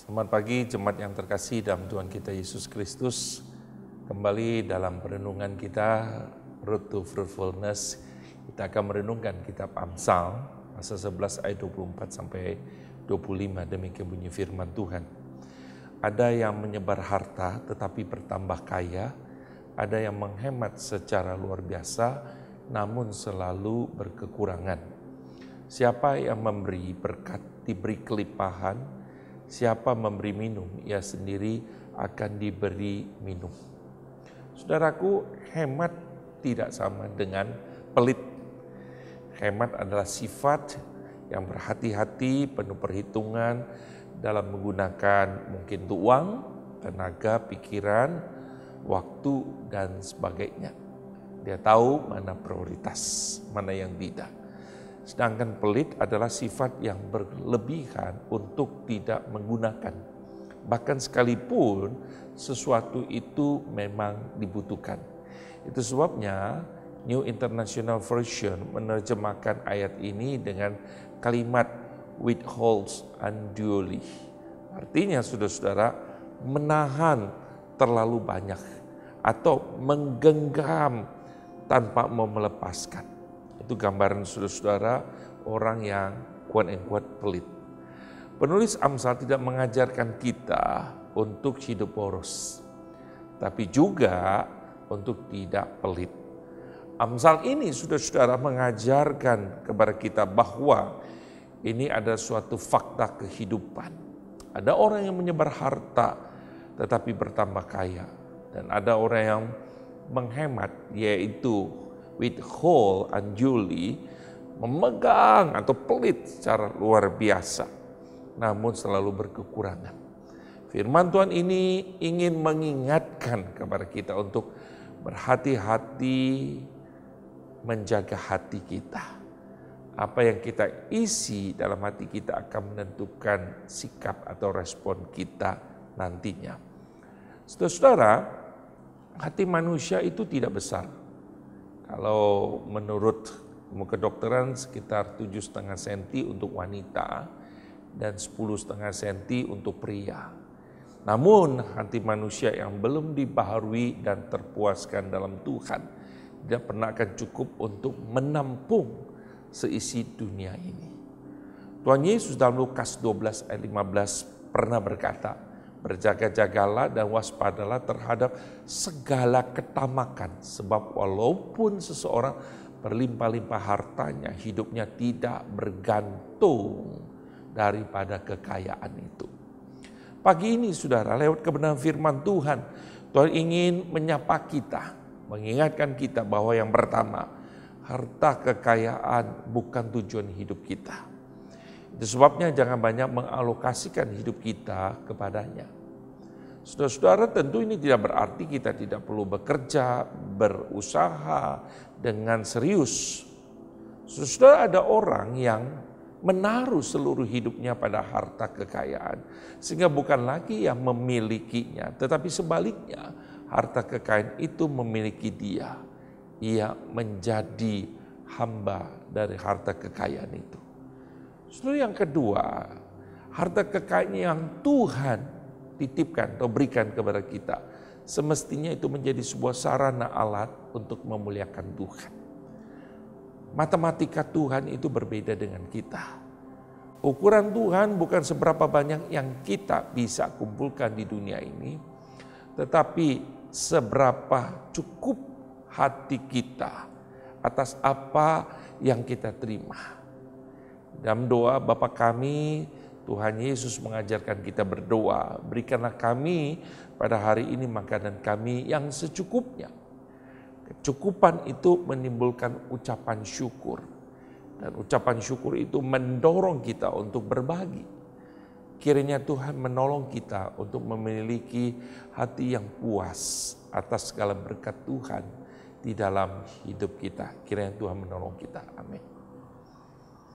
Selamat pagi jemaat yang terkasih dalam Tuhan kita Yesus Kristus. Kembali dalam perenungan kita Road to Fruitfulness. Kita akan merenungkan kitab Amsal pasal 11 ayat 24 sampai 25. Demikian bunyi firman Tuhan. Ada yang menyebar harta tetapi bertambah kaya, ada yang menghemat secara luar biasa namun selalu berkekurangan. Siapa yang memberi berkat diberi kelimpahan, siapa memberi minum, ia sendiri akan diberi minum. Saudaraku, hemat tidak sama dengan pelit. Hemat adalah sifat yang berhati-hati, penuh perhitungan dalam menggunakan mungkin uang, tenaga, pikiran, waktu, dan sebagainya. Dia tahu mana prioritas, mana yang tidak. Sedangkan pelit adalah sifat yang berlebihan untuk tidak menggunakan. Bahkan sekalipun sesuatu itu memang dibutuhkan. Itu sebabnya New International Version menerjemahkan ayat ini dengan kalimat withholds unduly. Artinya saudara-saudara, menahan terlalu banyak atau menggenggam tanpa mau melepaskan. Itu gambaran saudara-saudara orang yang quote-unquote pelit. Penulis Amsal tidak mengajarkan kita untuk hidup boros, tapi juga untuk tidak pelit. Amsal ini saudara-saudara mengajarkan kepada kita bahwa ini ada suatu fakta kehidupan. Ada orang yang menyebar harta tetapi bertambah kaya, dan ada orang yang menghemat, yaitu withhold unduly, memegang atau pelit secara luar biasa, namun selalu berkekurangan. Firman Tuhan ini ingin mengingatkan kepada kita untuk berhati-hati menjaga hati kita. Apa yang kita isi dalam hati kita akan menentukan sikap atau respon kita nantinya. Saudara-saudara, hati manusia itu tidak besar. Kalau menurut ilmu kedokteran sekitar 7,5 cm untuk wanita dan 10,5 cm untuk pria. Namun hati manusia yang belum dibaharui dan terpuaskan dalam Tuhan tidak pernah akan cukup untuk menampung seisi dunia ini. Tuhan Yesus dalam Lukas 12 ayat 15 pernah berkata, berjaga-jagalah dan waspadalah terhadap segala ketamakan, sebab walaupun seseorang berlimpah-limpah hartanya, hidupnya tidak bergantung daripada kekayaan itu. Pagi ini saudara, lewat kebenaran firman Tuhan, Tuhan ingin menyapa kita, mengingatkan kita bahwa yang pertama, harta kekayaan bukan tujuan hidup kita. Itu sebabnya jangan banyak mengalokasikan hidup kita kepadanya. Saudara-saudara, tentu ini tidak berarti kita tidak perlu bekerja, berusaha dengan serius. Saudara, ada orang yang menaruh seluruh hidupnya pada harta kekayaan, sehingga bukan lagi yang memilikinya, tetapi sebaliknya harta kekayaan itu memiliki dia. Ia menjadi hamba dari harta kekayaan itu. Saudara, yang kedua, harta kekayaan yang Tuhan titipkan atau berikan kepada kita, semestinya itu menjadi sebuah sarana alat untuk memuliakan Tuhan. Matematika Tuhan itu berbeda dengan kita. Ukuran Tuhan bukan seberapa banyak yang kita bisa kumpulkan di dunia ini, tetapi seberapa cukup hati kita atas apa yang kita terima. Dalam doa Bapa kami, Tuhan Yesus mengajarkan kita berdoa, berikanlah kami pada hari ini makanan kami yang secukupnya. Kecukupan itu menimbulkan ucapan syukur. Dan ucapan syukur itu mendorong kita untuk berbagi. Kiranya Tuhan menolong kita untuk memiliki hati yang puas atas segala berkat Tuhan di dalam hidup kita. Kiranya Tuhan menolong kita. Amin.